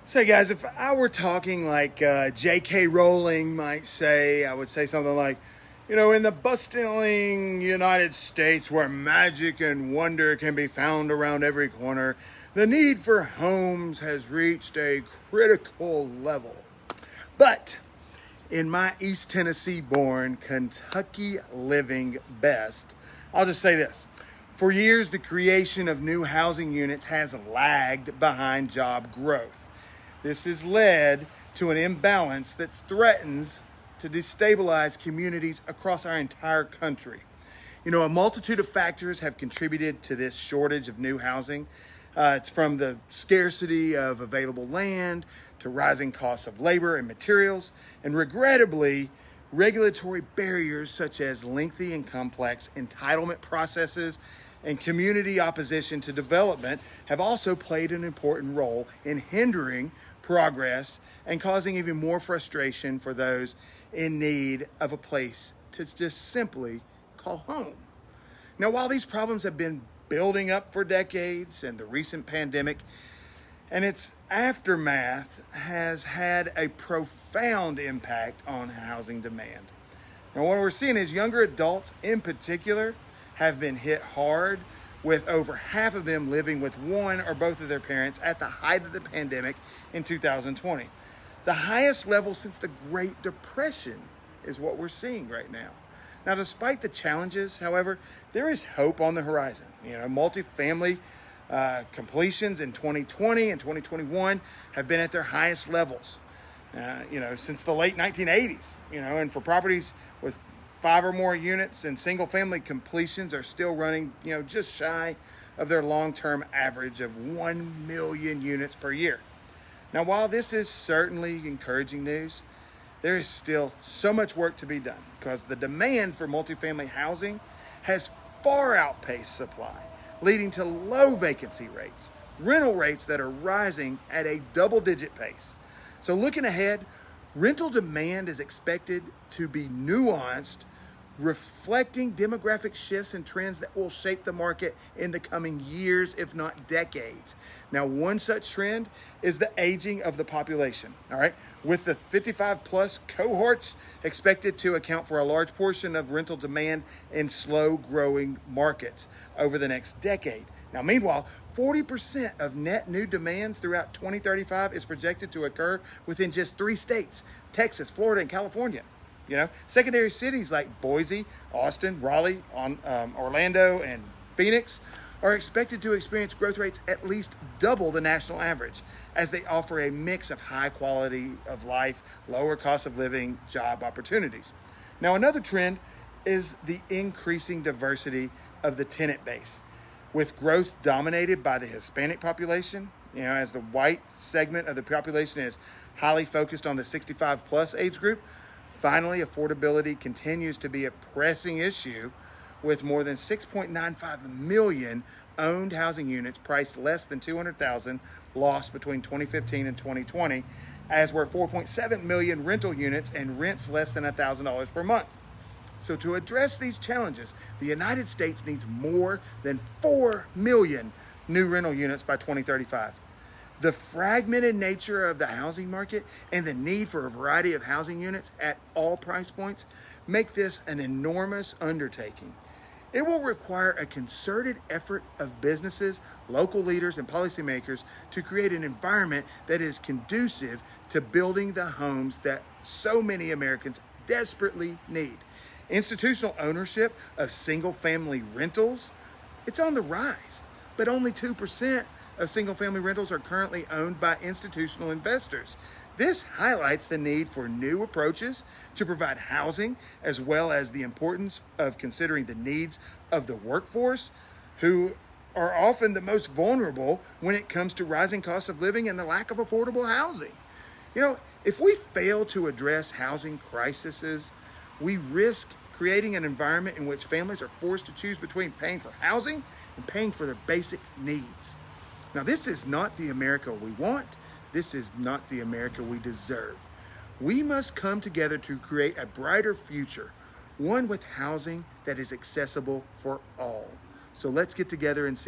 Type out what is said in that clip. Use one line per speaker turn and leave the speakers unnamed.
So guys, if I were talking like J.K. Rowling might say, I would say something like, in the bustling United States where magic and wonder can be found around every corner, the need for homes has reached a critical level. But in my East Tennessee born, Kentucky living best, I'll just say this. For years, the creation of new housing units has lagged behind job growth. This has led to an imbalance that threatens to destabilize communities across our entire country. A multitude of factors have contributed to this shortage of new housing. It's from the scarcity of available land to rising costs of labor and materials, and regrettably, regulatory barriers such as lengthy and complex entitlement processes and community opposition to development have also played an important role in hindering progress and causing even more frustration for those in need of a place to just simply call home. Now, while these problems have been building up for decades, and the recent pandemic and its aftermath has had a profound impact on housing demand. Now, what we're seeing is younger adults in particular have been hit hard, with over half of them living with one or both of their parents at the height of the pandemic in 2020. The highest level since the Great Depression is what we're seeing right now. Now, despite the challenges, however, there is hope on the horizon. Multifamily completions in 2020 and 2021 have been at their highest levels, since the late 1980s, and for properties with 5 or more units, and single family completions are still running, just shy of their long-term average of 1 million units per year. Now, while this is certainly encouraging news, there is still so much work to be done because the demand for multifamily housing has far outpaced supply, leading to low vacancy rates, rental rates that are rising at a double-digit pace. So looking ahead, rental demand is expected to be nuanced, reflecting demographic shifts and trends that will shape the market in the coming years, if not decades. Now, one such trend is the aging of the population, all right? With the 55 plus cohorts expected to account for a large portion of rental demand in slow growing markets over the next decade. Now, meanwhile, 40% of net new demands throughout 2035 is projected to occur within just 3 states, Texas, Florida, and California. Secondary cities like Boise, Austin, Raleigh, Orlando, and Phoenix are expected to experience growth rates at least double the national average, as they offer a mix of high quality of life, lower cost of living, job opportunities. Now, another trend is the increasing diversity of the tenant base, with growth dominated by the Hispanic population, as the white segment of the population is highly focused on the 65 plus age group. Finally, affordability continues to be a pressing issue, with more than 6.95 million owned housing units priced less than $200,000 lost between 2015 and 2020, as were 4.7 million rental units and rents less than $1,000 per month. So to address these challenges, the United States needs more than 4 million new rental units by 2035. The fragmented nature of the housing market and the need for a variety of housing units at all price points make this an enormous undertaking. It will require a concerted effort of businesses, local leaders, and policymakers to create an environment that is conducive to building the homes that so many Americans desperately need. Institutional ownership of single-family rentals, it's on the rise, but only 2% of single-family rentals are currently owned by institutional investors. This highlights the need for new approaches to provide housing, as well as the importance of considering the needs of the workforce, who are often the most vulnerable when it comes to rising costs of living and the lack of affordable housing. If we fail to address housing crises, we risk creating an environment in which families are forced to choose between paying for housing and paying for their basic needs. Now, this is not the America we want. This is not the America we deserve. We must come together to create a brighter future, one with housing that is accessible for all. So let's get together and see